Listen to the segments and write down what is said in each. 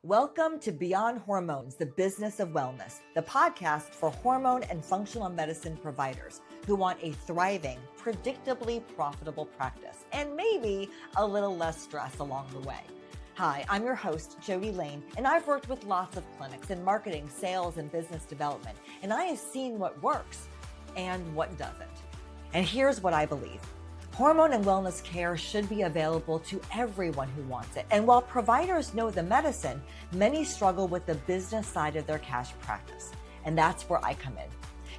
Welcome to Beyond Hormones, the Business of Wellness, the podcast for hormone and functional medicine providers who want a thriving, predictably profitable practice and maybe a little less stress along the way. Hi, I'm your host, Jody Lane, and I've worked with lots of clinics in marketing, sales, and business development, and I have seen what works and what doesn't. And here's what I believe. Hormone and wellness care should be available to everyone who wants it. And while providers know the medicine, many struggle with the business side of their cash practice. And that's where I come in.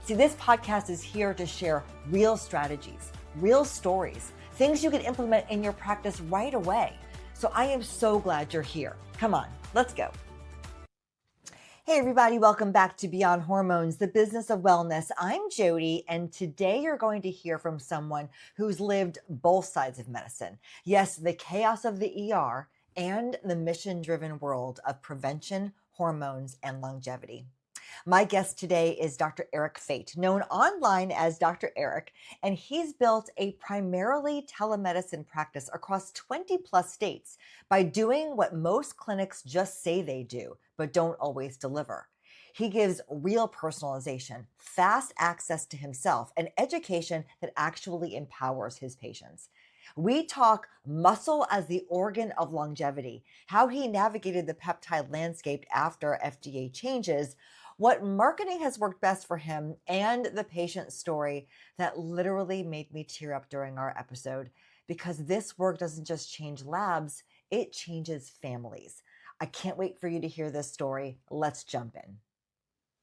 See, this podcast is here to share real strategies, real stories, things you can implement in your practice right away. So I am so glad you're here. Come on, let's go. Hey everybody, welcome back to Beyond Hormones, the Business of Wellness. I'm Jody, and today you're going to hear from someone who's lived both sides of medicine. Yes, the chaos of the ER and the mission-driven world of prevention, hormones, and longevity. My guest today is Dr. Eric Fete, known online as Dr. Eric, and he's built a primarily telemedicine practice across 20 plus states by doing what most clinics just say they do, but don't always deliver. He gives real personalization, fast access to himself, and education that actually empowers his patients. We talk muscle as the organ of longevity, how he navigated the peptide landscape after FDA changes, what marketing has worked best for him, and the patient story that literally made me tear up during our episode, because this work doesn't just change labs, it changes families. I can't wait for you to hear this story. Let's jump in.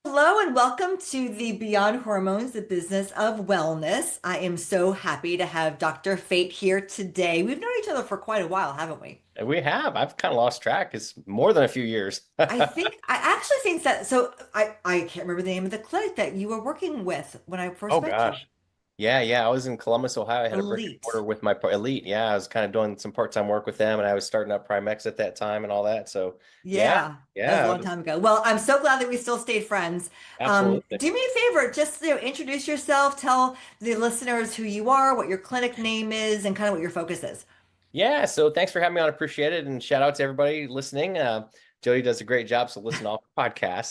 Hello and welcome to the Beyond Hormones, the Business of Wellness. I am so happy to have Dr. Fete here today. We've known each other for quite a while, haven't we? We have. I've kind of lost track. It's more than a few years. I actually think that, so I can't remember the name of the clinic that you were working with when I first Oh met you. gosh. Yeah. I was in Columbus, Ohio. I had a brick and Elite. mortar with my Elite. Yeah, I was kind of doing some part-time work with them, and I was starting up Primex at that time and all that. So Yeah, that was a yeah, long time ago. Well, I'm so glad that we still stayed friends. absolutely. Do me a favor, just introduce yourself, tell the listeners who you are, what your clinic name is, and kind of what your focus is. Yeah, so thanks for having me on. Appreciate it, and shout out to everybody listening. Jody does a great job, so listen to all the podcasts.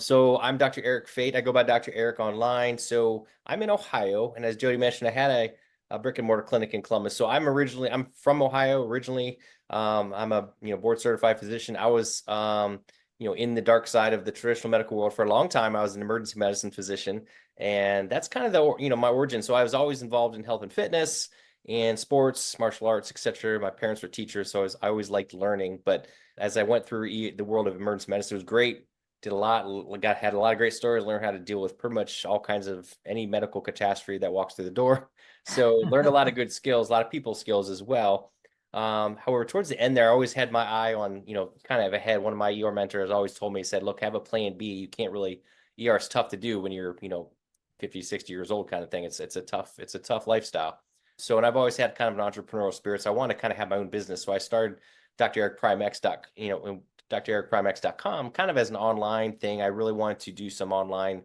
So I'm Dr. Eric Fete. I go by Dr. Eric online. So I'm in Ohio, and as Jody mentioned, I had a brick and mortar clinic in Columbus. So I'm from Ohio originally. I'm a board certified physician. I was in the dark side of the traditional medical world for a long time. I was an emergency medicine physician, and that's kind of my origin. So I was always involved in health and fitness and sports, martial arts, etc. My parents were teachers, so I always liked learning. But as I went through the world of emergency medicine, it was great. Had a lot of great stories. Learned how to deal with pretty much all kinds of any medical catastrophe that walks through the door. So learned a lot of good skills, a lot of people skills as well. However, towards the end there, I always had my eye on, kind of ahead. One of my ER mentors always told me, he said, look, have a plan B. You can't really, ER is tough to do when you're, 50, 60 years old kind of thing. It's a tough lifestyle. So, and I've always had kind of an entrepreneurial spirit. So I want to kind of have my own business. So I started drericprimex.com kind of as an online thing. I really wanted to do some online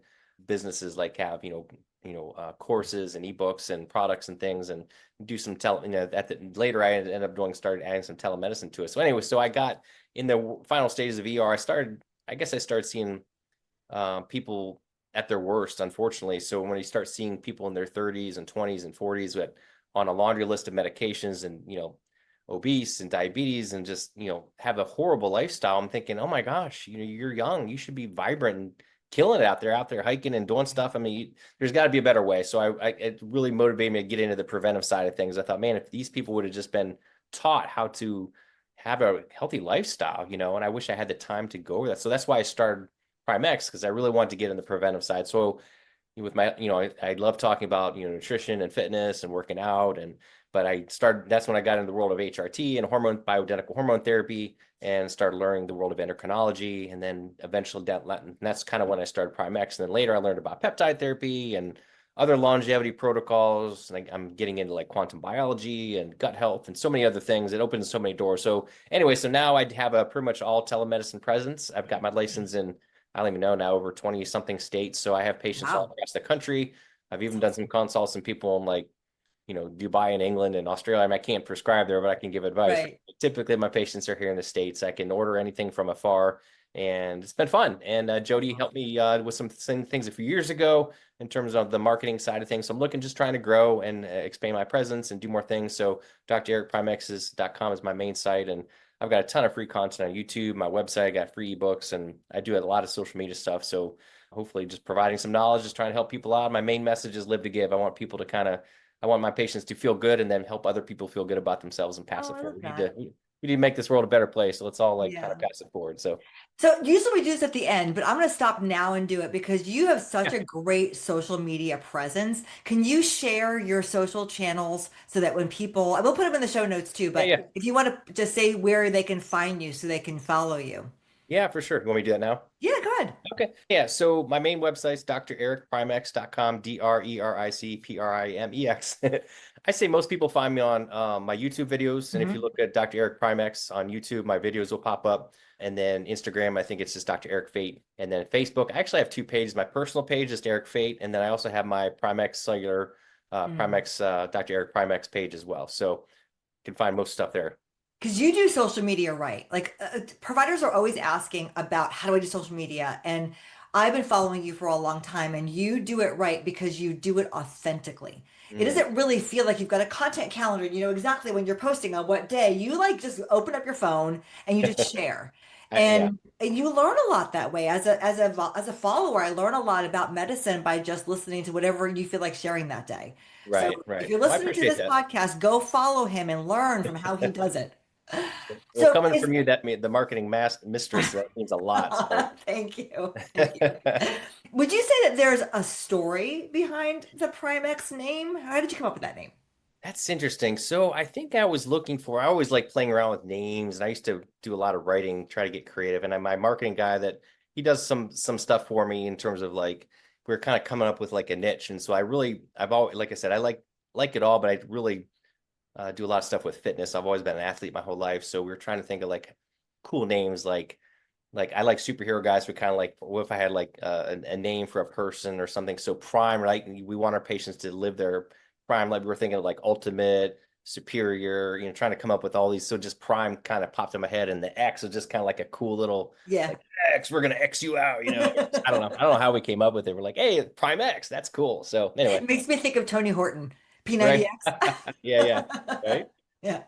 businesses, like have, courses and ebooks and products and things, and do some later I ended up started adding some telemedicine to it. So anyway, so I got in the final stages of ER. I started seeing people at their worst, unfortunately. So when you start seeing people in their 30s and 20s and 40s with on a laundry list of medications and, obese and diabetes and just, have a horrible lifestyle, I'm thinking, oh my gosh, you're young, you should be vibrant and killing it out there hiking and doing stuff. I mean, there's got to be a better way. So it really motivated me to get into the preventive side of things. I thought, man, if these people would have just been taught how to have a healthy lifestyle, and I wish I had the time to go over that. So that's why I started Primex, because I really wanted to get in the preventive side. So with my, I love talking about, nutrition and fitness and working out. That's when I got into the world of HRT and bioidentical hormone therapy, and started learning the world of endocrinology. And then eventually that's kind of when I started Primex. And then later I learned about peptide therapy and other longevity protocols. And I'm getting into like quantum biology and gut health and so many other things. It opens so many doors. So anyway, so now I have a pretty much all telemedicine presence. I've got my license in, I don't even know now, over 20 something states. So I have patients all across the country. I've even done some consults and people in like Dubai and England and Australia. I mean, I can't prescribe there, but I can give advice. Right. Typically, my patients are here in the States. I can order anything from afar, and it's been fun. And Jody helped me with some things a few years ago in terms of the marketing side of things. So I'm looking, just trying to grow and expand my presence and do more things. So drericprimex.com is my main site, and I've got a ton of free content on YouTube, my website. I got free ebooks, and I do a lot of social media stuff. So hopefully just providing some knowledge, just trying to help people out. My main message is live to give. I want my patients to feel good and then help other people feel good about themselves and pass Oh, it I forward. love that. We need to make this world a better place. So let's all like kind of Yeah. pass it forward. So So usually we do this at the end, but I'm going to stop now and do it because you have such yeah, a great social media presence. Can you share your social channels so that when people, I will put them in the show notes too, yeah, but yeah, if you want to just say where they can find you so they can follow you. yeah, for sure. You want me to do that now? Yeah, go ahead. Okay. Yeah. So my main website's drericprimex.com, DRERICPRIMEX. I say most people find me on my YouTube videos. And if you Mhm. look at Dr. Eric Primex on YouTube, my videos will pop up. And then Instagram, I think it's just Dr. Eric Fate. And then Facebook, I actually have two pages. My personal page is Eric Fate. And then I also have my Primex Cellular, Mm. Primex, Dr. Eric Primex page as well. So you can find most stuff there. Because you do social media right. Like providers are always asking about how do I do social media? And I've been following you for a long time and you do it right because you do it authentically. It Mm, doesn't really feel like you've got a content calendar. You know exactly when you're posting on what day. You like just open up your phone and you just share. yeah, And you learn a lot that way. As a follower, I learn a lot about medicine by just listening to whatever you feel like sharing that day. So right, if right. you're Well, I listening to appreciate this that. podcast, go follow him and learn from how he does it. Well, So coming is from you, the marketing mistress, that means a lot. So thank you. Thank you. Would you say that there's a story behind the Primex name? How did you come up with that name? that's interesting. So I think I always like playing around with names, and I used to do a lot of writing, try to get creative. And my marketing guy that he does some stuff for me in terms of like we're kind of coming up with like a niche. And so I've always, like I said, I like it all, but I really do a lot of stuff with fitness. I've always been an athlete my whole life, so we were trying to think of like cool names like I like superhero guys. We kind of like, what if I had like a name for a person or something? So prime, right? We want our patients to live their prime. Like we were thinking of like ultimate, superior, trying to come up with all these. So just prime kind of popped in my head, and the X is just kind of like a cool little Yeah. like X. We're gonna X you out. I don't know. I don't know how we came up with it. We're like, hey, Prime X. That's cool. So anyway, It makes me think of Tony Horton, right? P90X. Yeah, yeah, right. Yeah.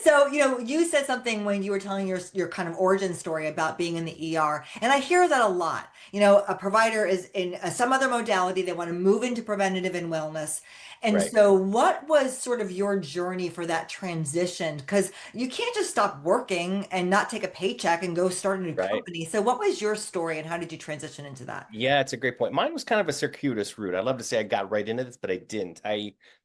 So, you said something when you were telling your kind of origin story about being in the ER, and I hear that a lot. A provider is in some other modality, they want to move into preventative and wellness. And Right. so, what was sort of your journey for that transition? Because you can't just stop working and not take a paycheck and go start a new Right. company. So, what was your story and how did you transition into that? Yeah, it's a great point. Mine was kind of a circuitous route. I'd love to say I got right into this, but I didn't.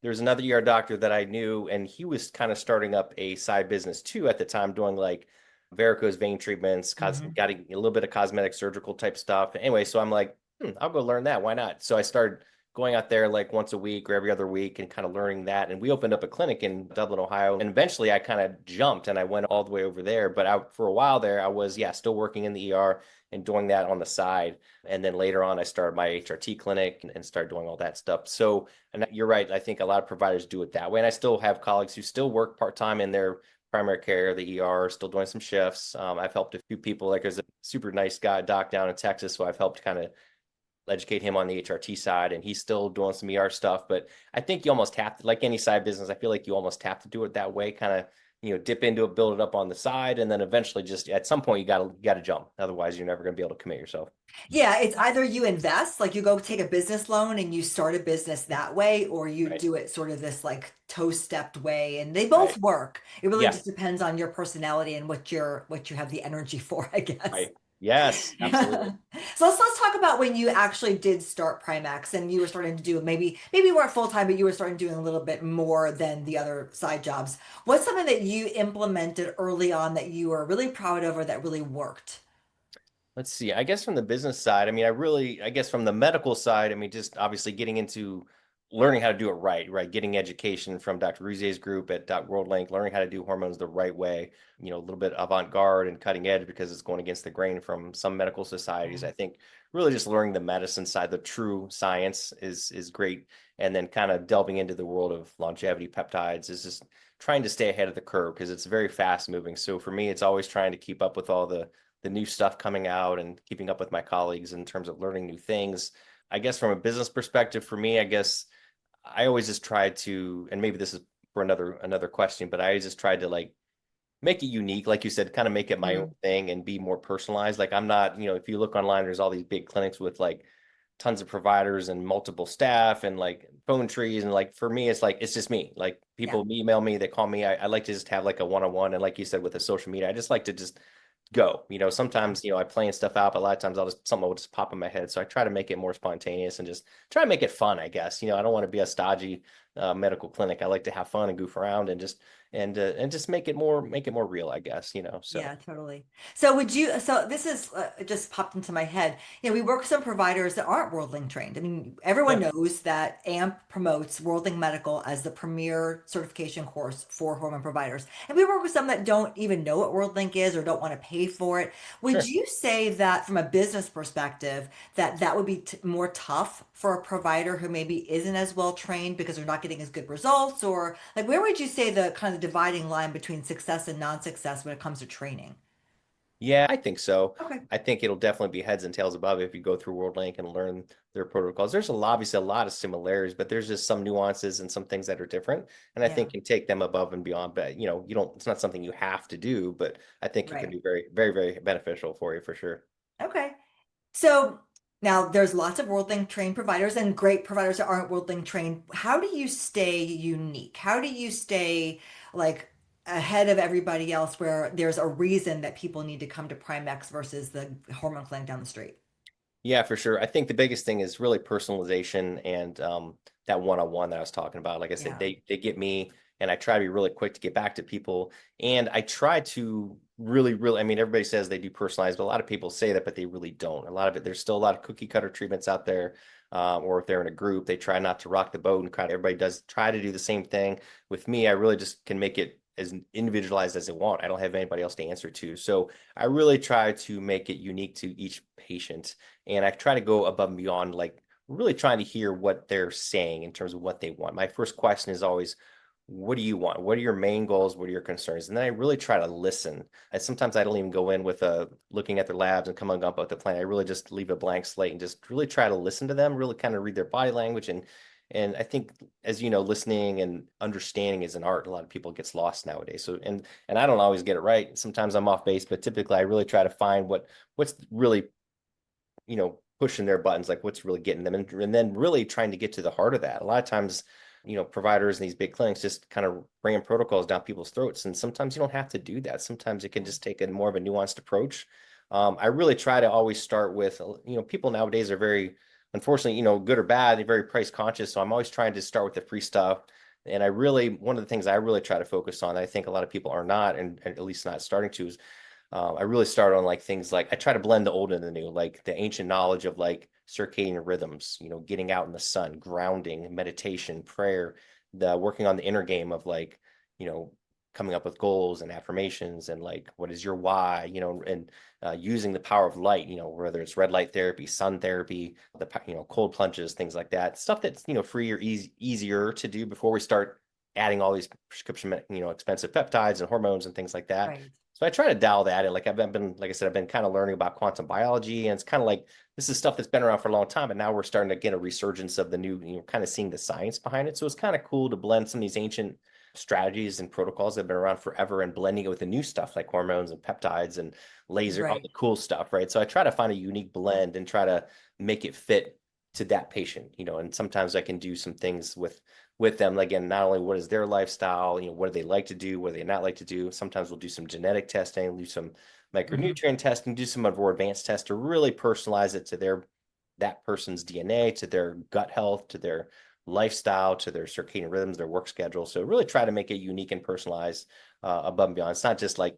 There's another ER doctor that I knew, and he was kind of starting up a side business too at the time, doing like varicose vein treatments, Hmm. got a little bit of cosmetic surgical type stuff. Anyway, so I'm like, I'll go learn that. Why not? So I started going out there like once a week or every other week and kind of learning that. And we opened up a clinic in Dublin, Ohio. And eventually I kind of jumped and I went all the way over there. But for a while there, I was, yeah, still working in the ER and doing that on the side. And then later on, I started my HRT clinic and started doing all that stuff. So, and you're right. I think a lot of providers do it that way. And I still have colleagues who still work part-time in their primary care, the ER, still doing some shifts. I've helped a few people. Like there's a super nice guy, doc down in Texas, so I've helped kind of educate him on the HRT side, and he's still doing some ER stuff. But I think you almost have to, like any side business, I feel like you almost have to do it that way, kind of, dip into it, build it up on the side, and then eventually just at some point you gotta jump. Otherwise, you're never gonna be able to commit yourself. Yeah, it's either you invest, like you go take a business loan and you start a business that way, or you Right. do it sort of this like toe-stepped way, and they Right. both work. It really Yeah. just depends on your personality and what you have the energy for, I guess. Right. Yes, absolutely. So let's talk about when you actually did start Primex and you were starting to do maybe you weren't full time, but you were starting doing a little bit more than the other side jobs. What's something that you implemented early on that you were really proud of or that really worked? Let's see. I guess from the business side, I mean, I guess from the medical side, I mean, just obviously getting into learning how to do it right, right? Getting education from Dr. Ruzier's group at WorldLink, learning how to do hormones the right way, a little bit avant-garde and cutting edge because it's going against the grain from some medical societies. I think really just learning the medicine side, the true science is great. and then kind of delving into the world of longevity peptides is just trying to stay ahead of the curve because it's very fast moving. So for me, it's always trying to keep up with all the new stuff coming out and keeping up with my colleagues in terms of learning new things. I guess from a business perspective, for me, I guess I always just try to, and maybe this is for another question, but I just tried to like make it unique, like you said, kind of make it my own thing and be more personalized. Like I'm not, if you look online, there's all these big clinics with like tons of providers and multiple staff and like phone trees. And like for me, it's like it's just me. Like Yeah. people email me, they call me. I like to just have like a one-on-one. And like you said, with the social media, I just like to just go. Sometimes, I plan stuff out, but a lot of times something will just pop in my head. So I try to make it more spontaneous and just try to make it fun, I guess. I don't want to be a stodgy medical clinic. I like to have fun and goof around and just make it more real, I guess. So Yeah, totally. So this is just popped into my head. We work with some providers that aren't WorldLink trained. I mean, everyone yeah, knows that AMP promotes WorldLink Medical as the premier certification course for hormone providers. And we work with some that don't even know what WorldLink is or don't want to pay for it. Would sure. you say that from a business perspective, that would be t more tough for a provider who maybe isn't as well trained because they're not getting as good results? Or like, where would you say the kind of dividing line between success and non-success when it comes to training? Yeah, I think so. Okay. I think it'll definitely be heads and tails above if you go through WorldLink and learn their protocols. There's obviously a lot of similarities, but there's just some nuances and some things that are different. And I Yeah. think can take them above and beyond. But you don't, it's not something you have to do, but I think it can Right. be very, very, very beneficial for you for sure. Okay. So now there's lots of WorldLink trained providers and great providers that aren't WorldLink trained. How do you stay unique? How do you stay like ahead of everybody else where there's a reason that people need to come to Primex versus the hormone clinic down the street? Yeah, for sure. I think the biggest thing is really personalization and that one-on-one that I was talking about. Like I said, Yeah. they get me, and I try to be really quick to get back to people. And I try to really, really. I mean, everybody says they do personalized, but a lot of people say that, but they really don't. A lot of it, there's still a lot of cookie cutter treatments out there. Or if they're in a group, they try not to rock the boat, and kind of everybody does try to do the same thing. With me, I really just can make it as individualized as I want. I don't have anybody else to answer to, so I really try to make it unique to each patient, and I try to go above and beyond, like really trying to hear what they're saying in terms of what they want. My first question is always, what do you want? What are your main goals? What are your concerns? And then I really try to listen. And sometimes I don't even go in with looking at their labs and coming up with the plan. I really just leave a blank slate and just really try to listen to them, really kind of read their body language. And I think, as you know, listening and understanding is an art. A lot of people gets lost nowadays. So and I don't always get it right. Sometimes I'm off base, but typically I really try to find what's really pushing their buttons, like what's really getting them, and then really trying to get to the heart of that. A lot of times, providers in these big clinics just kind of bringing protocols down people's throats, and sometimes you don't have to do that. Sometimes it can just take a more of a nuanced approach. I really try to always start with, people nowadays are very, unfortunately, good or bad, they're very price conscious. So I'm always trying to start with the free stuff. And one of the things I really try to focus on, I think a lot of people are not, and at least not starting to, is I really started on like things like I try to blend the old and the new, like the ancient knowledge of like circadian rhythms, getting out in the sun, grounding, meditation, prayer, the working on the inner game of like, you know, coming up with goals and affirmations and like what is your why, and using the power of light, whether it's red light therapy, sun therapy, cold plunges, things like that, stuff that's free or easier to do before we start adding all these prescription, expensive peptides and hormones and things like that. Right. So I try to dial that in. Like like I said, I've been kind of learning about quantum biology, and it's kind of like this is stuff that's been around for a long time, and now we're starting to get a resurgence of the new, kind of seeing the science behind it. So it's kind of cool to blend some of these ancient strategies and protocols that have been around forever and blending it with the new stuff like hormones and peptides and laser, all Right. the cool stuff, right? So I try to find a unique blend and try to make it fit to that patient, and sometimes I can do some things with them. Again, not only what is their lifestyle, what do they like to do, what do they not like to do. Sometimes we'll do some genetic testing, do some Hmm. micronutrient testing, do some more advanced tests to really personalize it to that person's DNA, to their gut health, to their lifestyle, to their circadian rhythms, their work schedule. So really try to make it unique and personalized above and beyond. It's not just like,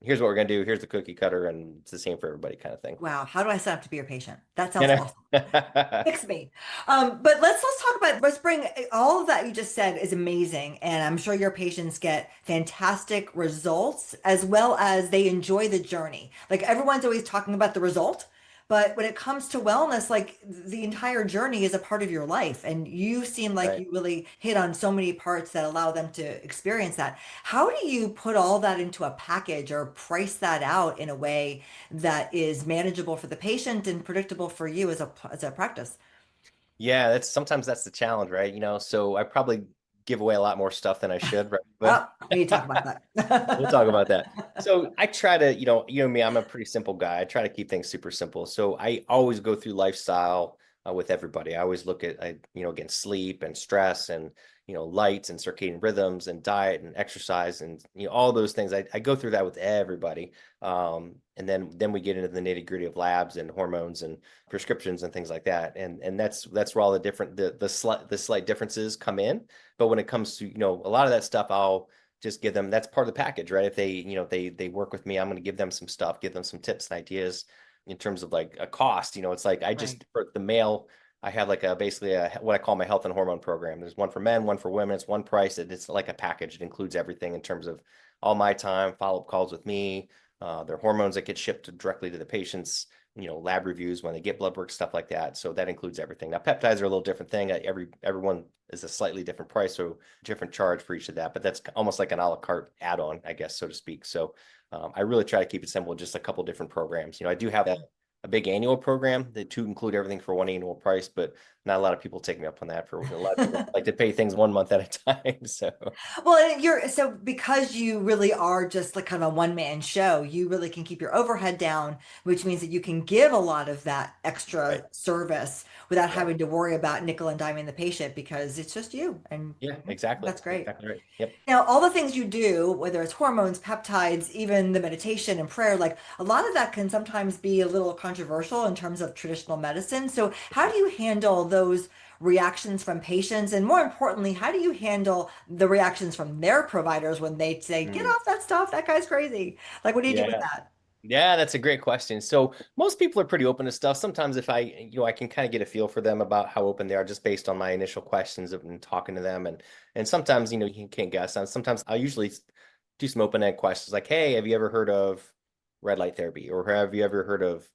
here's what we're gonna do, here's the cookie cutter, and it's the same for everybody kind of thing. Wow. How do I sign up to be your patient? That You sounds know? awesome. Fix me. But let's talk about, let's bring all of that you just said is amazing, and I'm sure your patients get fantastic results as well as they enjoy the journey. Like everyone's always talking about the result, But when it comes to wellness, like the entire journey is a part of your life. And you seem like Right. you really hit on so many parts that allow them to experience that. How do you put all that into a package or price that out in a way that is manageable for the patient and predictable for you as a practice? Yeah, sometimes that's the challenge, right? So I probably give away a lot more stuff than I should, right? But Oh, we need to talk about we'll talk about that. that. So I try to, me, I'm a pretty simple guy. I try to keep things super simple. So I always go through lifestyle with everybody. I always look at, again, sleep and stress and, lights and circadian rhythms and diet and exercise and, all those things. I go through that with everybody. And then we get into the nitty gritty of labs and hormones and prescriptions and things like that. And that's where all the slight differences come in. But when it comes to, a lot of that stuff, I'll just give them, that's part of the package, right? If they work with me, I'm going to give them some stuff, give them some tips and ideas in terms of like a cost. It's like I Right. just for the male, I have like basically what I call my health and hormone program. There's one for men, one for women. It's one price. It's like a package. It includes everything in terms of all my time, follow-up calls with me, their hormones that get shipped directly to the patients, lab reviews when they get blood work, stuff like that. So that includes everything. Now peptides are a little different thing. Everyone is a slightly different price, so different charge for each of that. But that's almost like an a la carte add-on, I guess, so to speak. So I really try to keep it simple, just a couple different programs. I do have a big annual program that to include everything for one annual price, but not a lot of people take me up on that. For a lot of people like to pay things 1 month at a time. So Well, and you're so because you really are just like kind of a one-man show, you really can keep your overhead down, which means that you can give a lot of that extra right, service without yeah, having to worry about nickel and diming the patient because it's just you. And yeah, that's great. exactly right. Yep. Now, all the things you do, whether it's hormones, peptides, even the meditation and prayer, like a lot of that can sometimes be a little controversial in terms of traditional medicine. So, how do you handle those reactions from patients? And more importantly, how do you handle the reactions from their providers when they say, get Mm, off that stuff, that guy's crazy? Like, what do you do with yeah. that? Yeah, that's a great question. So most people are pretty open to stuff. Sometimes if I can kind of get a feel for them about how open they are just based on my initial questions and talking to them. And sometimes, you can't guess. And sometimes I usually do some open-end questions like, hey, have you ever heard of red light therapy? Or have you ever heard of,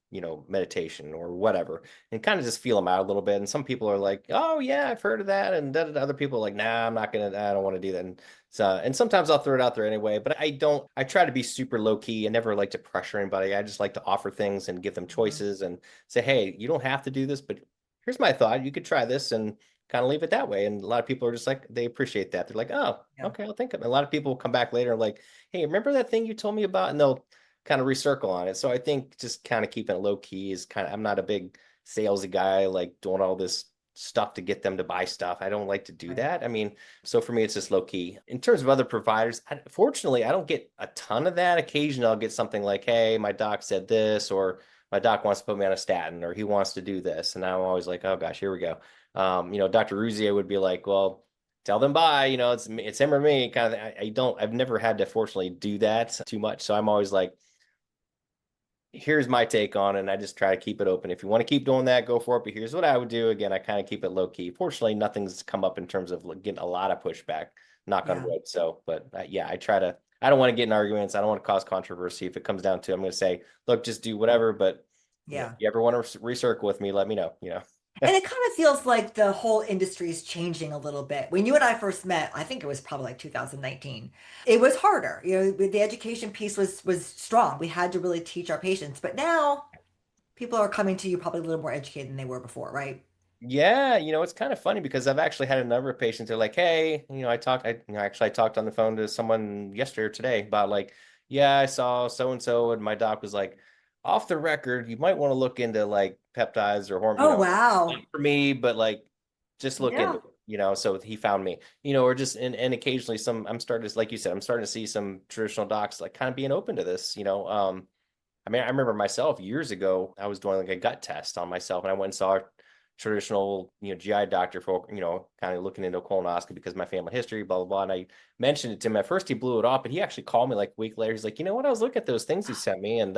meditation or whatever? And kind of just feel them out a little bit. And some people are like, oh yeah, I've heard of that. And other people are like, nah, I don't want to do that. And sometimes I'll throw it out there anyway, but I try to be super low key. I never like to pressure anybody. I just like to offer things and give them Mhm. choices and say, hey, you don't have to do this, but here's my thought. You could try this and kind of leave it that way. And a lot of people are just like, they appreciate that. They're like, oh, Yeah. okay, I'll think of it. A lot of people will come back later and like, hey, remember that thing you told me about? And they'll kind of recircle on it. So I think just kind of keeping it low key is I'm not a big salesy guy, like doing all this stuff to get them to buy stuff. I don't like to do Right. that. I mean, so for me, it's just low key. In terms of other providers, fortunately, I don't get a ton of that. Occasionally, I'll get something like, hey, my doc said this, or my doc wants to put me on a statin, or he wants to do this. And I'm always like, oh gosh, here we go. Dr. Ruzier would be like, well, tell them bye, it's him or me kind of. I've never had to fortunately do that too much. So I'm always like, here's my take on it. And I just try to keep it open. If you want to keep doing that, go for it. But here's what I would do. Again, I kind of keep it low key. Fortunately, nothing's come up in terms of like, getting a lot of pushback, knock on Yeah. wood. So, but yeah, I don't want to get in arguments. I don't want to cause controversy. If it comes down to, I'm going to say, look, just do whatever. But, if Yeah. you ever want to recircle with me, let me know. And it kind of feels like the whole industry is changing a little bit. When you and I first met, I think it was probably like 2019. It was harder. The education piece was strong. We had to really teach our patients. But now people are coming to you probably a little more educated than they were before, right? Yeah, it's kind of funny because I've actually had a number of patients who are like, hey, I talked on the phone to someone yesterday or today about like, yeah, I saw so and so, and my doc was like, off the record, you might want to look into like peptides or hormone, Oh, not wow. for me, but like just look into Yeah. it, so he found me, or just and occasionally I'm starting to, like you said, I'm starting to see some traditional docs like kind of being open to this. I mean, I remember myself years ago, I was doing like a gut test on myself, and I went and saw a traditional, GI doctor for, kind of looking into colonoscopy because of my family history, blah, blah, blah. And I mentioned it to him. At first, he blew it off, but he actually called me like a week later. He's like, you know what? I was looking at those things you sent me, and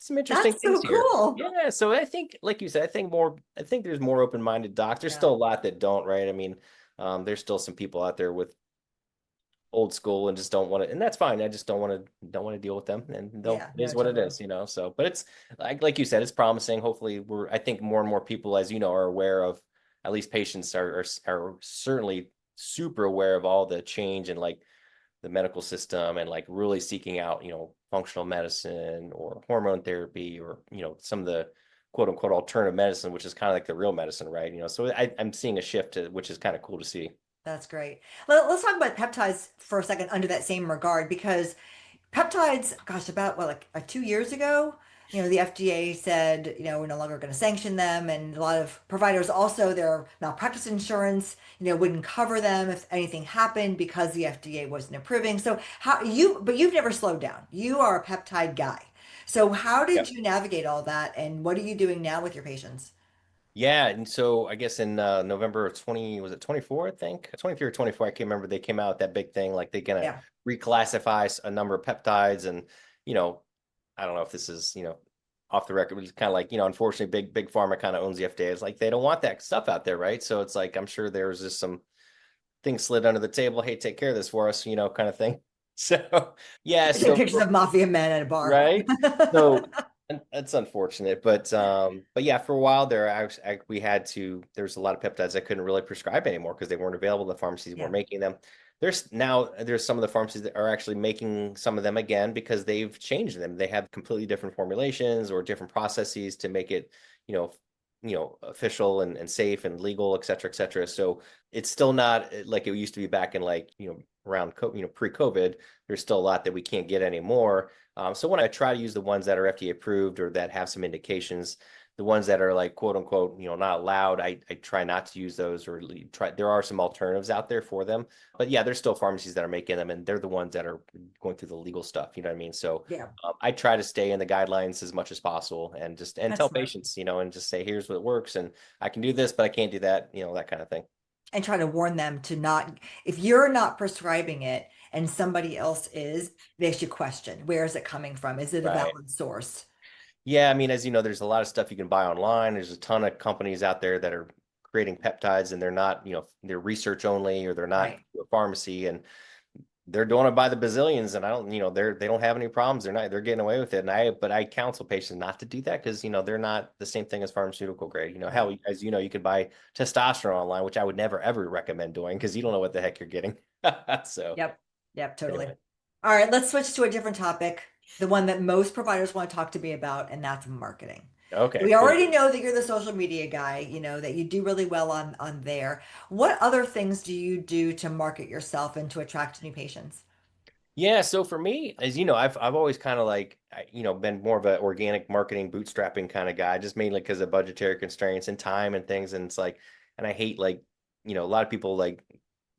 some interesting That's things so here. cool. Yeah. So I think, like you said, I think there's more open-minded docs. There's Yeah. still a lot that don't, right? I mean, there's still some people out there with old school and just don't want to, and that's fine. I just don't want to deal with them, and Yeah, it no, is what it totally. is, you know. So, but it's like you said, it's promising. Hopefully, I think more and more people, as you know, are aware of. At least patients are certainly super aware of all the change in like the medical system and like really seeking out, functional medicine or hormone therapy or some of the quote unquote alternative medicine, which is kind of like the real medicine, right? So I'm seeing a shift to, which is kind of cool to see. That's great. Let's talk about peptides for a second under that same regard, because peptides, gosh, about what, like 2 years ago, the FDA said, we're no longer going to sanction them. And a lot of providers also, their malpractice insurance, wouldn't cover them if anything happened because the FDA wasn't approving. So but you've never slowed down. You are a peptide guy. So how Yeah. did you navigate all that? And what are you doing now with your patients? Yeah, and so I guess in November of 20, was it 24, I think? 23 or 24, I can't remember. They came out with that big thing, like they're gonna Yeah. reclassify a number of peptides. And, you know, I don't know if this is, off the record, but it's kind of like, unfortunately, big pharma kind of owns the FDA. It's like they don't want that stuff out there, right? So it's like I'm sure there's just some things slid under the table. Hey, take care of this for us, kind of thing. So yeah, I take so pictures of mafia men at a bar. right. So that's unfortunate, but yeah, for a while there, we had to. There's a lot of peptides I couldn't really prescribe anymore because they weren't available. The pharmacies weren't Yeah. making them. There's some of the pharmacies that are actually making some of them again because they've changed them. They have completely different formulations or different processes to make it, you know, official and safe and legal, et cetera, et cetera. So it's still not like it used to be back in like, around, pre-COVID. There's still a lot that we can't get anymore. So when I try to use the ones that are FDA approved or that have some indications, the ones that are like quote unquote, not allowed, I try not to use those or try. There are some alternatives out there for them, but yeah, there's still pharmacies that are making them, and they're the ones that are going through the legal stuff. You know what I mean? So Yeah. I try to stay in the guidelines as much as possible and That's tell smart. patients, and just say, here's what works, and I can do this, but I can't do that, that kind of thing. And try to warn them to not, if you're not prescribing it and somebody else is, they should question, where is it coming from? Is it a Right. valid source? Yeah, I mean, as you know, there's a lot of stuff you can buy online. There's a ton of companies out there that are creating peptides, and they're not, they're research only, or they're not Right. a pharmacy, and they're doing it by the bazillions. And I don't, they don't have any problems. They're getting away with it. But I counsel patients not to do that because, they're not the same thing as pharmaceutical grade. Right. Hell, as you know, you could buy testosterone online, which I would never ever recommend doing because you don't know what the heck you're getting. So Yep. Yep, totally. anyway, All right, let's switch to a different topic, the one that most providers want to talk to me about, and that's marketing. So okay, we cool. already know that you're the social media guy, that you do really well on there. What other things do you do to market yourself and to attract new patients? Yeah, so for me, as you know, I've always kind of like been more of an organic marketing bootstrapping kind of guy, just mainly because of budgetary constraints and time and things. And it's like, and I hate like, a lot of people like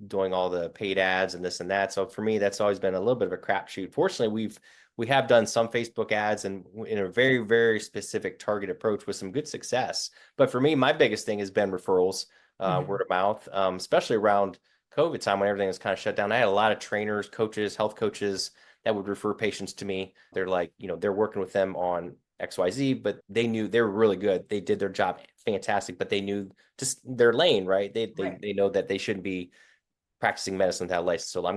doing all the paid ads and this and that. So for me, that's always been a little bit of a crapshoot. Fortunately, we have done some Facebook ads and in a very, very specific target approach with some good success. But for me, my biggest thing has been referrals, word Mhm. of mouth, especially around COVID time when everything was kind of shut down. I had a lot of trainers, coaches, health coaches that would refer patients to me. They're like, they're working with them on XYZ, but they knew they were really good. They did their job fantastic, but they knew just their lane, right? Right. They know that they shouldn't be practicing medicine without a license. So hey,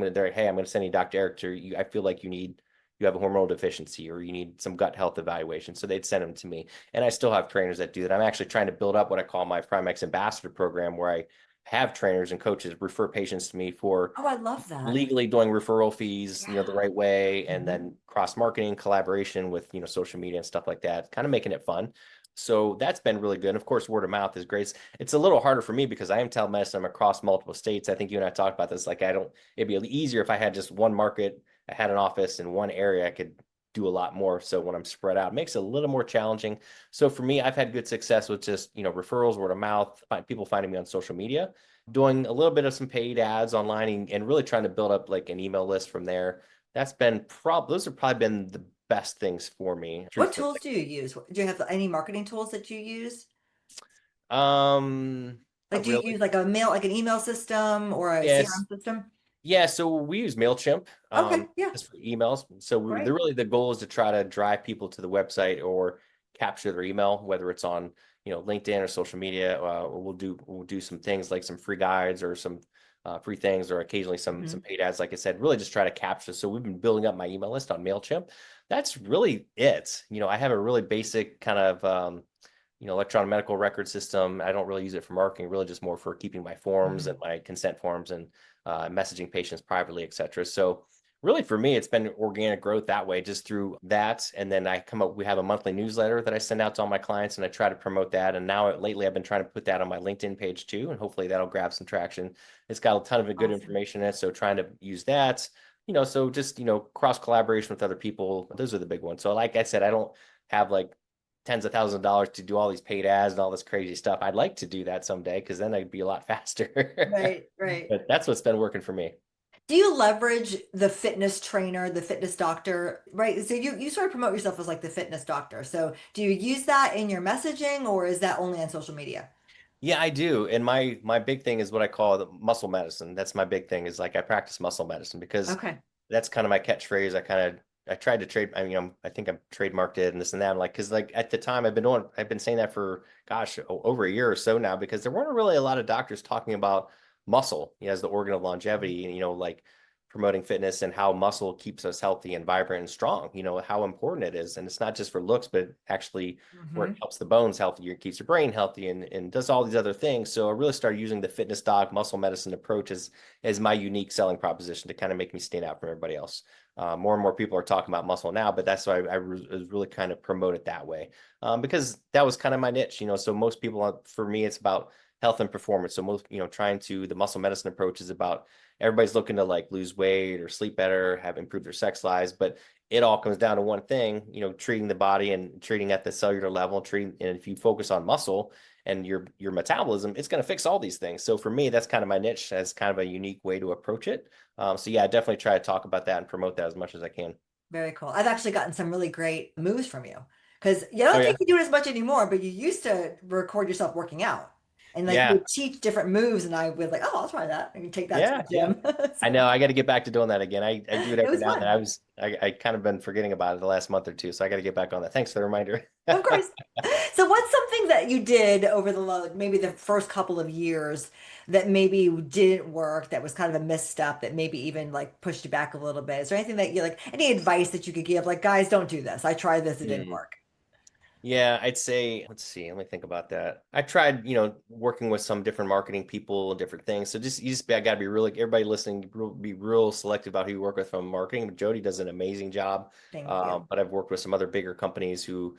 I'm going to send you Dr. Eric to you. I feel like you have a hormonal deficiency or you need some gut health evaluation. So they'd send them to me. And I still have trainers that do that. I'm actually trying to build up what I call my Primex ambassador program, where I have trainers and coaches refer patients to me for Oh, I love that. legally doing referral fees, the Yeah. right way, and Mhm. then cross marketing, collaboration with, social media and stuff like that, kind of making it fun. So that's been really good. And of course, word of mouth is great. It's a little harder for me because I am telemedicine. I'm across multiple states. I think you and I talked about this. Like, it'd be easier if I had just one market. I had an office in one area. I could do a lot more. So when I'm spread out, it makes it a little more challenging. So for me, I've had good success with just, referrals, word of mouth, people finding me on social media, doing a little bit of some paid ads online, and really trying to build up like an email list from there. Those have probably been the best things for me, What truthfully. tools do you use? Do you have any marketing tools that you use? Like, Not do you really. use like an email system or a Yes. CRM system? Yeah, so we use MailChimp, Okay, yeah, just for emails. So great. the goal is to try to drive people to the website or capture their email, whether it's on, LinkedIn or social media. We'll do some things like some free guides or some free things, or occasionally some paid ads. Like I said, really just try to capture. So we've been building up my email list on MailChimp. That's really it. I have a really basic kind of electronic medical record system. I don't really use it for marketing, really just more for keeping my forms and my consent forms and messaging patients privately, et cetera. So really for me, it's been organic growth that way, just through that. And then we have a monthly newsletter that I send out to all my clients, and I try to promote that. And now lately I've been trying to put that on my LinkedIn page too, and hopefully that'll grab some traction. It's got a ton of good information in it. So trying to use that, so just, cross collaboration with other people. Those are the big ones. So like I said, I don't have like tens of thousands of dollars to do all these paid ads and all this crazy stuff. I'd like to do that someday, because then I'd be a lot faster. Right. But that's what's been working for me. Do you leverage the fitness trainer, the fitness doctor, right? So you sort of promote yourself as like the fitness doctor. So do you use that in your messaging, or is that only on social media? Yeah, I do. And my big thing is what I call the muscle medicine. That's my big thing, is like I practice muscle medicine, because Okay. that's kind of my catchphrase. I tried to trade. I mean, I think I've trademarked it and this and that. I'm like, because like at the time I've been saying that for, gosh, over a year or so now, because there weren't really a lot of doctors talking about muscle, as the organ of longevity, and like promoting fitness and how muscle keeps us healthy and vibrant and strong. How important it is, and it's not just for looks, but actually where it helps the bones healthy, it keeps your brain healthy, and does all these other things. So I really started using the fitness doc muscle medicine approach as my unique selling proposition to kind of make me stand out from everybody else. More and more people are talking about muscle now, but that's why I was really kind of promote it that way, because that was kind of my niche. So most people, for me, it's about health and performance. So most, the muscle medicine approach is about everybody's looking to like lose weight or sleep better, have improved their sex lives, but it all comes down to one thing, treating the body and treating at the cellular level, and if you focus on muscle and your metabolism, it's going to fix all these things. So for me, that's kind of my niche. That's kind of a unique way to approach it. So yeah, I definitely try to talk about that and promote that as much as I can. Very cool. I've actually gotten some really great moves from you, because you Oh don't yeah. think you do it as much anymore, but you used to record yourself working out and like you Yeah. would teach different moves, and I would like, oh, I'll try that. I can take that to Yeah. the Yeah. gym. I So know. I got to get back to doing that again. I do it it every was now and then. fun. I kind of been forgetting about it the last month or two, so I got to get back on that. Thanks for the reminder. Of course. So what's something that you did over maybe the first couple of years that maybe didn't work, that was kind of a misstep, that maybe even like pushed you back a little bit? Is there anything that you like, any advice that you could give? Like, guys, don't do this. I tried this, it didn't Hmm. work. Yeah, I'd say, let's see, let me think about that. I tried, working with some different marketing people and different things. So I got to be really, everybody listening, be real selective about who you work with from marketing. Jody does an amazing job. Thank you. But I've worked with some other bigger companies who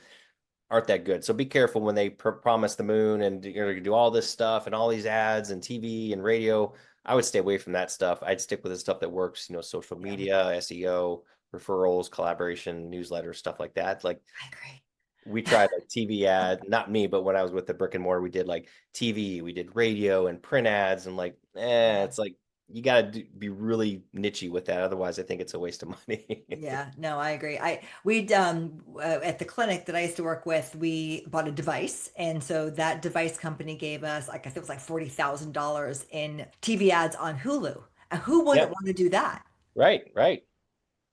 aren't that good. So be careful when they promise the moon and do all this stuff and all these ads and TV and radio. I would stay away from that stuff. I'd stick with the stuff that works, social Yeah, media, SEO, referrals, collaboration, newsletters, stuff like that. Like I agree. we tried like TV ad, not me, but when I was with the brick and mortar, we did like TV, we did radio and print ads, and like, Yeah. it's like you got to be really nichey with that. Otherwise, I think it's a waste of money. Yeah, no, I agree. We'd at the clinic that I used to work with, we bought a device, and so that device company gave us like I think it was like $40,000 in TV ads on Hulu. And who wouldn't Yeah, want to do that? right, right.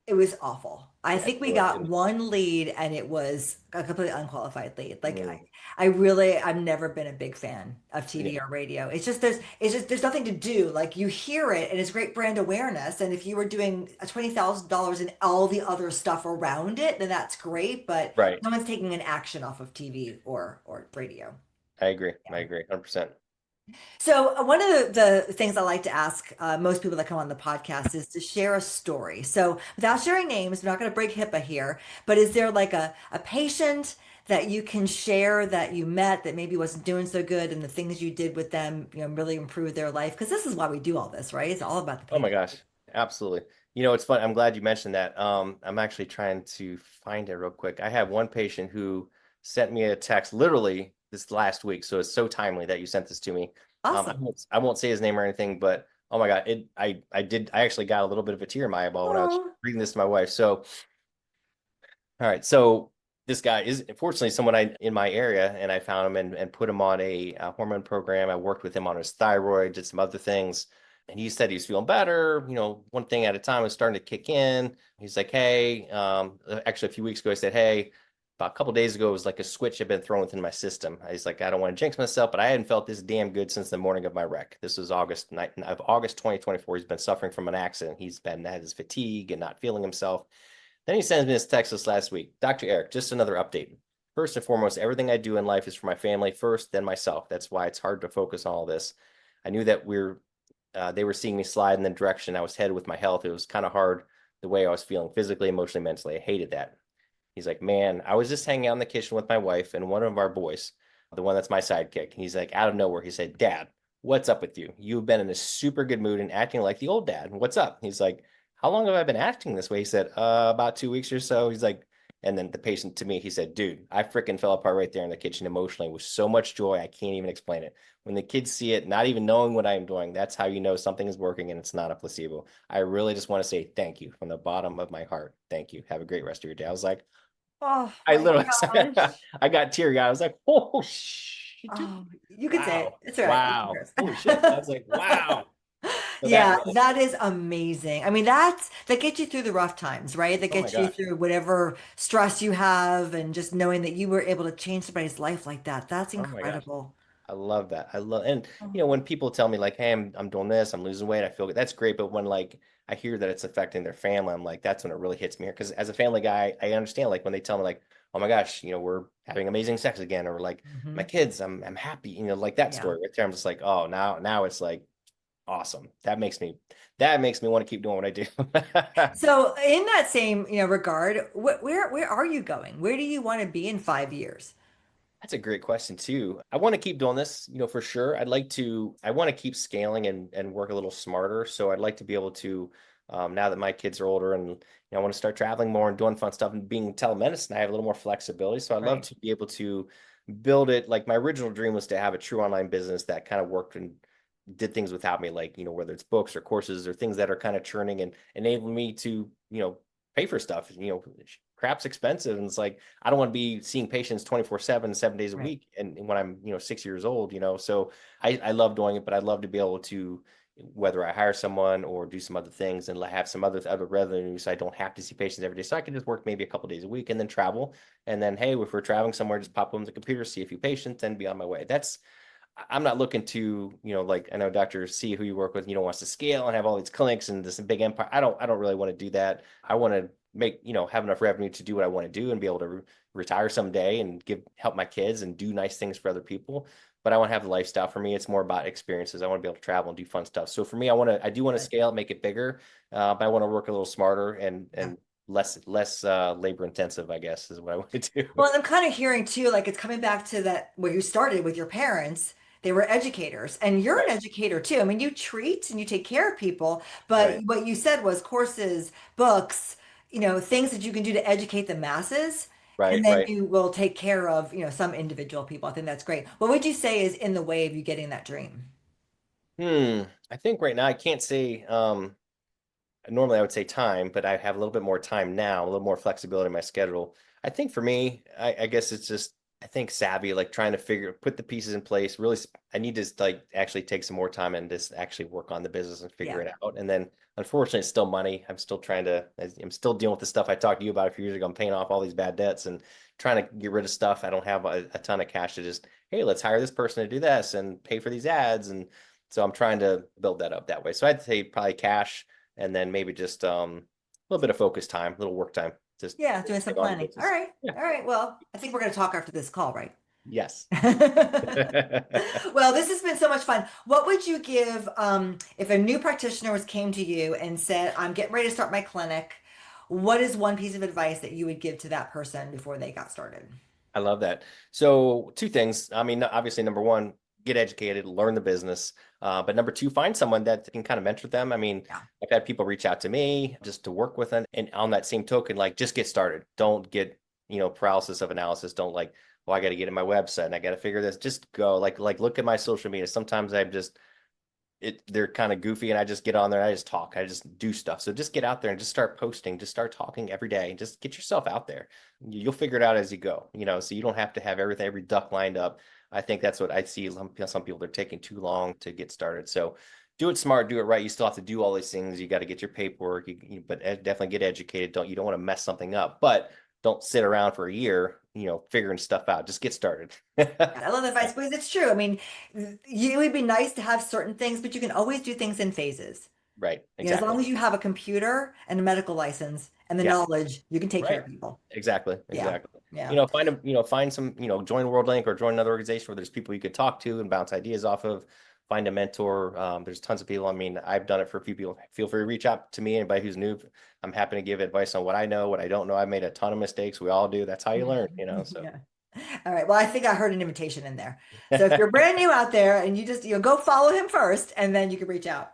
It was awful. I Yeah, think we no, I got didn't. one lead, and it was a completely unqualified lead. Like Mm, I've never been a big fan of TV yeah, or radio. It's just there's nothing to do. Like you hear it and it's great brand awareness. And if you were doing a $20,000 in all the other stuff around it, then that's great. But right. no one's taking an action off of TV or radio. I agree. I Yeah. agree 100%. So one of the things I like to ask most people that come on the podcast is to share a story. So without sharing names, we're not going to break HIPAA here, but is there like a patient that you can share that you met that maybe wasn't doing so good, and the things you did with them, really improved their life? Because this is why we do all this, right? It's all about the Oh my patient. gosh, absolutely. It's fun. I'm glad you mentioned that. I'm actually trying to find it real quick. I have one patient who sent me a text literally this last week, so it's so timely that you sent this to me. Awesome. I won't say his name or anything, but oh my God, I actually got a little bit of a tear in my eyeball when I was Oh, reading this to my wife. So, all right, so this guy is fortunately someone in my area, and I found him and put him on a hormone program. I worked with him on his thyroid, did some other things, and he said he's feeling better. One thing at a time was starting to kick in. He's like, hey, actually a few weeks ago, I said, hey, about a couple of days ago, it was like a switch had been thrown within my system. I was like, I don't want to jinx myself, but I hadn't felt this damn good since the morning of my wreck. This was August 2024. He's been suffering from an accident. Had his fatigue and not feeling himself. Then he sends me this text this last week. Dr. Eric, just another update. First and foremost, everything I do in life is for my family first, then myself. That's why it's hard to focus on all this. I knew that they were seeing me slide in the direction I was headed with my health. It was kind of hard the way I was feeling physically, emotionally, mentally. I hated that. He's like, man, I was just hanging out in the kitchen with my wife and one of our boys, the one that's my sidekick. He's like, out of nowhere, he said, Dad, what's up with you? You've been in a super good mood and acting like the old dad. What's up? He's like, how long have I been acting this way? He said, about 2 weeks or so. He's like, and then the patient to me, he said, dude, I freaking fell apart right there in the kitchen emotionally with so much joy. I can't even explain it. When the kids see it, not even knowing what I'm doing, that's how you know something is working and it's not a placebo. I really just want to say thank you from the bottom of my heart. Thank you. Have a great rest of your day. I was like, Oh I my literally, gosh. I got teary eyed. I was like, oh shit, dude. Oh, you can say it. Wow. It's all right. Wow. Holy shit. I was like, wow. So that Yeah, really, that is amazing. I mean, that gets you through the rough times, right? That oh my gets you gosh. through whatever stress you have and just knowing that you were able to change somebody's life like that. That's Oh my gosh. incredible. I love that. I love, and Oh, when people tell me like, "Hey, I'm doing this, I'm losing weight, I feel good," that's great. But when like I hear that it's affecting their family, I'm like, that's when it really hits me here. Because as a family guy, I understand like when they tell me like, "Oh my gosh, we're having amazing sex again," or like my mhm. kids, I'm happy, like that Yeah. story right there. I'm just like, oh, now it's like awesome. That makes me want to keep doing what I do. So in that same, regard, where are you going? Where do you want to be in 5 years? That's a great question too. I want to keep doing this, for sure. I want to keep scaling and work a little smarter. So I'd like to be able to, now that my kids are older and I want to start traveling more and doing fun stuff and being telemedicine, I have a little more flexibility. So I'd love Right. to be able to build it. Like my original dream was to have a true online business that kind of worked and did things without me, like, whether it's books or courses or things that are kind of churning and enabling me to, pay for stuff. Crap's expensive. And it's like, I don't want to be seeing patients 24/7, 7 days a Right. week. And when I'm, 6 years old, so I love doing it, but I'd love to be able to, whether I hire someone or do some other things and have some other revenue so I don't have to see patients every day. So I can just work maybe a couple days a week and then travel. And then, hey, if we're traveling somewhere, just pop on the computer, see a few patients and be on my way. I'm not looking to, like I know Dr. C who you work with, wants to scale and have all these clinics and this big empire. I don't really want to do that. I want to make, have enough revenue to do what I want to do and be able to retire someday and help my kids and do nice things for other people. But I want to have the lifestyle. For me, it's more about experiences. I want to be able to travel and do fun stuff. So for me, I do want to Right. scale, make it bigger, but I want to work a little smarter Yeah. and less labor intensive, I guess, is what I want to do. Well, and I'm kind of hearing too, like it's coming back to that where you started with your parents. They were educators, and you're an Right, educator too. I mean, you treat and you take care of people, but right, what you said was courses, books, things that you can do to educate the masses, and right, then right. you will take care of, some individual people. I think that's great. What would you say is in the way of you getting that dream? I think right now I can't say normally I would say time, but I have a little bit more time now, a little more flexibility in my schedule. I think for me, I guess it's just I think savvy, like trying to put the pieces in place. Really, I need to like actually take some more time and just actually work on the business and figure Yeah. it out. And then, unfortunately, it's still money. I'm still dealing with the stuff I talked to you about a few years ago. I'm paying off all these bad debts and trying to get rid of stuff. I don't have a ton of cash to just, hey, let's hire this person to do this and pay for these ads. And so I'm trying to build that up that way. So I'd say probably cash and then maybe just a little bit of focus time, a little work time, just Yeah, doing some on the planning. All business. right. Yeah. All right. Well, I think we're going to talk after this call, right? Yes. Well, this has been so much fun. What would you give if a new practitioner came to you and said, "I'm getting ready to start my clinic"? What is one piece of advice that you would give to that person before they got started? I love that. So two things. I mean, obviously, number one, get educated, learn the business. But number two, find someone that can kind of mentor them. I mean, Yeah. I've had people reach out to me just to work with them. And on that same token, like just get started. Don't get, paralysis of analysis. Don't like, well, I got to get in my website and I got to figure this. Just go like look at my social media. Sometimes I'm just they're kind of goofy and I just get on there and I just talk. I just do stuff. So just get out there and just start posting, just start talking every day and just get yourself out there. You'll figure it out as you go, so you don't have to have every duck lined up. I think that's what I see. Some people, they're taking too long to get started. So do it smart, do it right. You still have to do all these things. You got to get your paperwork, but definitely get educated. You don't want to mess something up, but don't sit around for a year figuring stuff out. Just get started. I love the advice because it's true. I mean, it would be nice to have certain things, but you can always do things in phases. Right. As long Exactly. as you have a computer and a medical license and the Yeah. knowledge, you can take care Right. of people. Exactly. Yeah. Exactly. Yeah. Find a, find some, join WorldLink or join another organization where there's people you could talk to and bounce ideas off of. Find a mentor. There's tons of people. I mean, I've done it for a few people. Feel free to reach out to me. Anybody who's new, I'm happy to give advice on what I know, what I don't know. I've made a ton of mistakes. We all do. That's how you learn, so. Yeah. All right. Well, I think I heard an invitation in there. So if you're brand new out there and you just, go follow him first and then you can reach out.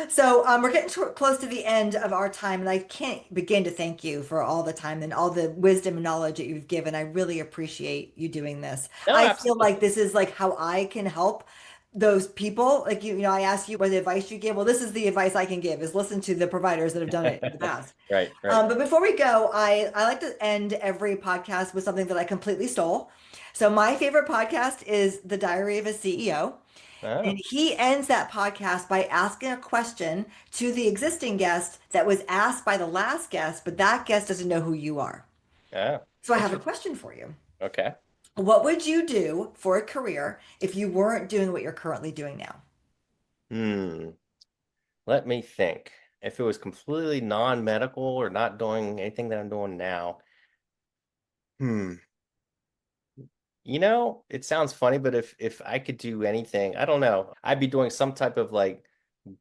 So we're getting close to the end of our time, and I can't begin to thank you for all the time and all the wisdom and knowledge that you've given. I really appreciate you doing this. No, I feel absolutely. like this is like how I can help those people. Like I asked you what advice you give. Well, this is the advice I can give: is listen to the providers that have done it in the past. Right. Right. But before we go, I like to end every podcast with something that I completely stole. So my favorite podcast is The Diary of a CEO. And Oh, he ends that podcast by asking a question to the existing guest that was asked by the last guest, but that guest doesn't know who you are. yeah. So I have a Interesting. question for you. Okay. What would you do for a career if you weren't doing what you're currently doing now? Hmm. Let me think. If it was completely non-medical or not doing anything that I'm doing now, hmm. It sounds funny, but if I could do anything, I don't know. I'd be doing some type of like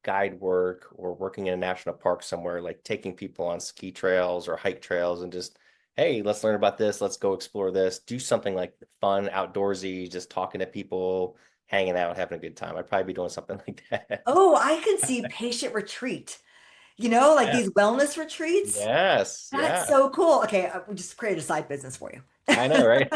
guide work or working in a national park somewhere, like taking people on ski trails or hike trails and just, hey, let's learn about this. Let's go explore this. Do something like fun, outdoorsy, just talking to people, hanging out, having a good time. I'd probably be doing something like that. Oh, I can see patient retreat, like Yeah. these wellness retreats. Yes. That's Yeah. so cool. Okay, we just created a side business for you. I know, right?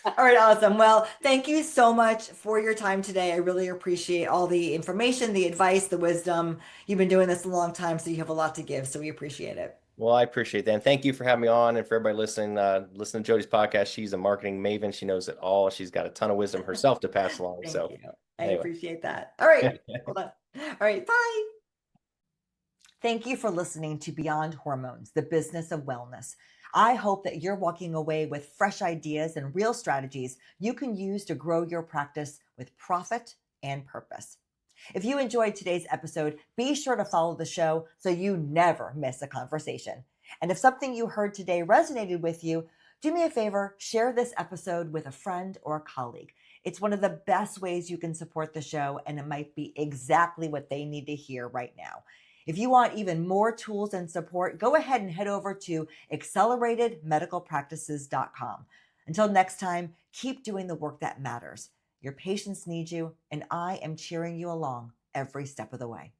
All right, awesome. Well, thank you so much for your time today. I really appreciate all the information, the advice, the wisdom. You've been doing this a long time, so you have a lot to give. So we appreciate it. Well, I appreciate that. And thank you for having me on. And for everybody listening, listen to Jody's podcast. She's a marketing maven. She knows it all. She's got a ton of wisdom herself to pass along. Thank So you. I anyway. appreciate that. All right, hold on. All right, bye. Thank you for listening to Beyond Hormones, the business of wellness. I hope that you're walking away with fresh ideas and real strategies you can use to grow your practice with profit and purpose. If you enjoyed today's episode, be sure to follow the show so you never miss a conversation. And if something you heard today resonated with you, do me a favor, share this episode with a friend or a colleague. It's one of the best ways you can support the show, and it might be exactly what they need to hear right now. If you want even more tools and support, go ahead and head over to acceleratedmedicalpractices.com. Until next time, keep doing the work that matters. Your patients need you, and I am cheering you along every step of the way.